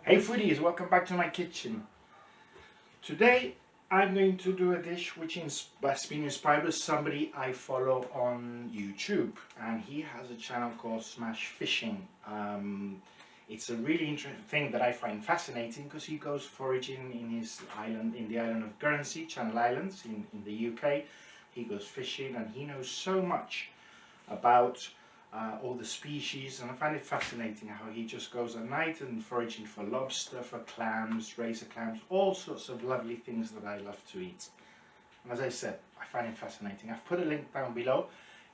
Hey foodies, welcome back to my kitchen. Today I'm going to do a dish which has been inspired by somebody I follow on YouTube, and he has a channel called Smash Fishing. It's a really interesting thing that I find fascinating because he goes foraging in his island, in the island of Guersey, Channel Islands in the UK. He goes fishing and he knows so much about all the species, and I find it fascinating how he just goes at night and foraging for lobster, for clams, razor clams, all sorts of lovely things that I love to eat. And as I said, I find it fascinating. I've put a link down below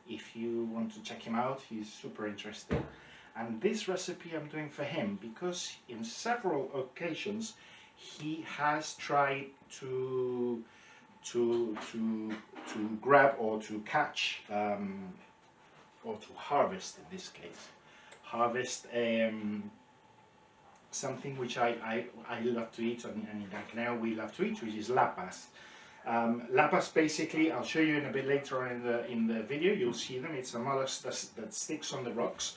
if you want to check him out. He's super interesting. And this recipe I'm doing for him because in several occasions he has tried to grab or to catch or to harvest, in this case, something which I love to eat, and in Canary we love to eat, which is lapas. Lapas, basically, I'll show you in a bit later on in the video. You'll see them. It's a mollusk that sticks on the rocks,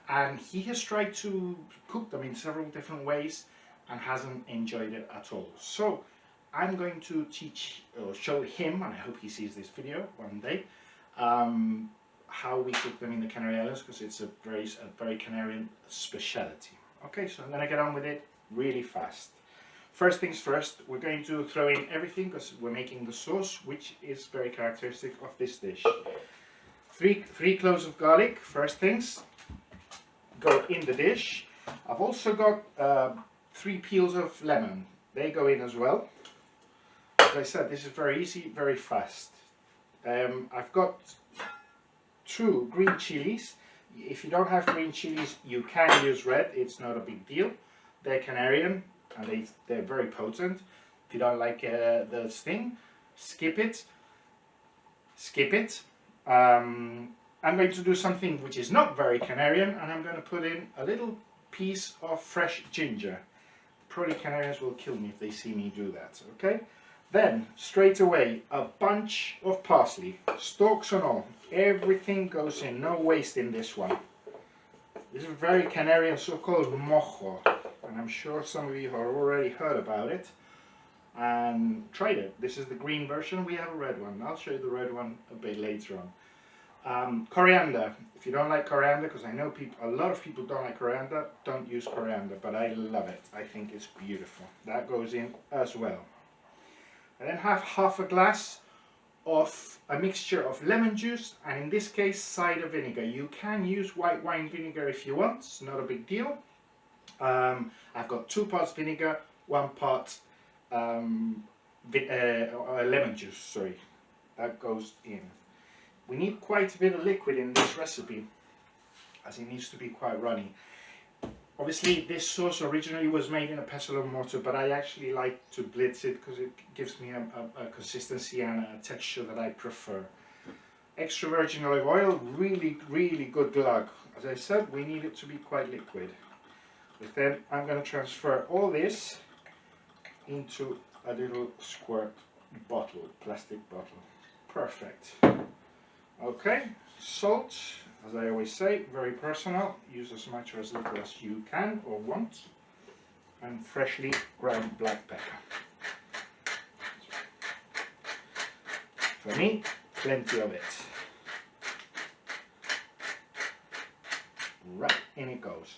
and he has tried to cook them in several different ways and hasn't enjoyed it at all. So I'm going to teach or show him, and I hope he sees this video one day, how we cook them in the Canary Islands, because it's a very Canarian speciality. Okay, so I'm going to get on with it really fast. First things first, we're going to throw in everything because we're making the sauce, which is very characteristic of this dish. Three cloves of garlic, first things, go in the dish. I've also got 3 peels of lemon. They go in as well. As I said, this is very easy, very fast. I've got 2 green chilies. If you don't have green chilies, you can use red. It's not a big deal. They're Canarian and they're very potent. If you don't like the sting, skip it. I'm going to do something which is not very Canarian, and I'm going to put in a little piece of fresh ginger. Probably Canarians will kill me if they see me do that. Okay. Then, straight away, a bunch of parsley, stalks and all. Everything goes in, no waste in this one. This is very Canarian, so-called mojo, and I'm sure some of you have already heard about it and tried it. This is the green version. We have a red one. I'll show you the red one a bit later on. Coriander. If you don't like coriander, because I know a lot of people don't like coriander, don't use coriander, but I love it. I think it's beautiful. That goes in as well. And then have half a glass of a mixture of lemon juice, and in this case cider vinegar. You can use white wine vinegar if you want, it's not a big deal. I've got 2 parts vinegar, 1 part lemon juice, sorry. That goes in. We need quite a bit of liquid in this recipe, as it needs to be quite runny. Obviously, this sauce originally was made in a pestle and mortar, but I actually like to blitz it because it gives me a consistency and a texture that I prefer. Extra virgin olive oil, really good glug. As I said, we need it to be quite liquid. But then I'm going to transfer all this into a little squirt bottle, plastic bottle. Perfect. Okay, salt. As I always say, very personal, use as much or as little as you can or want, and freshly ground black pepper. For me, plenty of it. Right, in it goes.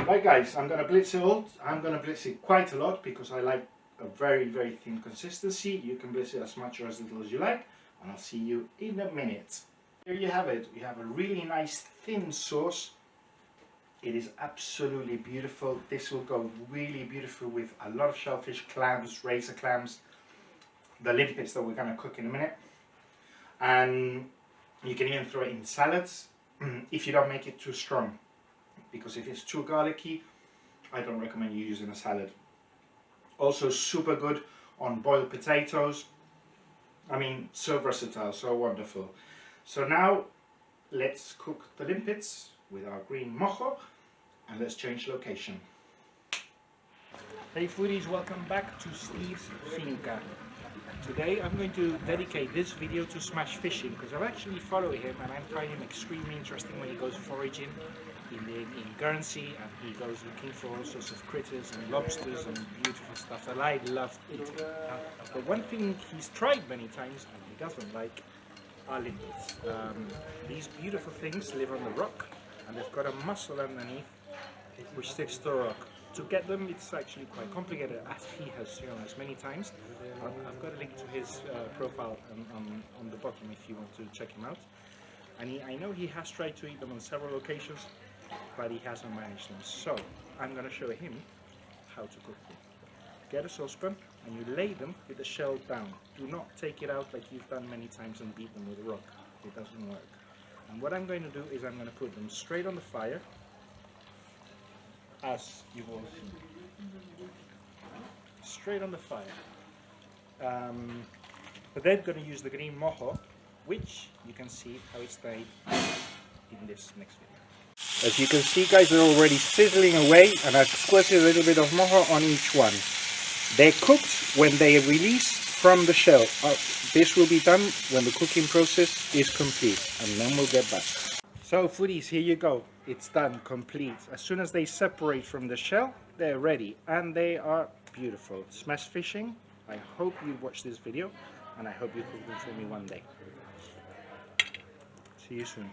Right guys, I'm going to blitz it all. I'm going to blitz it quite a lot because I like a very thin consistency. You can blitz it as much or as little as you like, and I'll see you in a minute. Here you have it. We have a really nice thin sauce. It is absolutely beautiful. This will go really beautiful with a lot of shellfish, clams, razor clams, the limpets that we're going to cook in a minute. And you can even throw it in salads if you don't make it too strong, because if it's too garlicky, I don't recommend you using a salad. Also super good on boiled potatoes. I mean, so versatile, so wonderful. So now, let's cook the limpets with our green mojo, and let's change location. Hey foodies, welcome back to Steve's Finca. Today I'm going to dedicate this video to smash fishing because I've actually followed him and I find him extremely interesting when he goes foraging in Guernsey, and he goes looking for all sorts of critters and lobsters and beautiful stuff that I love eating. But one thing he's tried many times and he doesn't like are limpets. These beautiful things live on the rock and they've got a muscle underneath which sticks to the rock. To get them, it's actually quite complicated, as he has shown us many times. I've got a link to his profile on the bottom if you want to check him out. And I know he has tried to eat them on several occasions, but he hasn't managed them. So I'm going to show him how to cook them. Get a saucepan and you lay them with the shell down. Do not take it out like you've done many times and beat them with a rock. It doesn't work. And what I'm going to do is I'm going to put them straight on the fire, as you've all seen. Straight on the fire. But then going to use the green mojo, which you can see how it's made in this next video. As you can see, guys, they're already sizzling away, and I've squeezed a little bit of mojo on each one. They're cooked when they release from the shell. This will be done when the cooking process is complete, and then we'll get back. So foodies, here you go. It's done, complete. As soon as they separate from the shell, they're ready, and they are beautiful. Smash fishing. I hope you watch this video, and I hope you cook them for me one day. See you soon.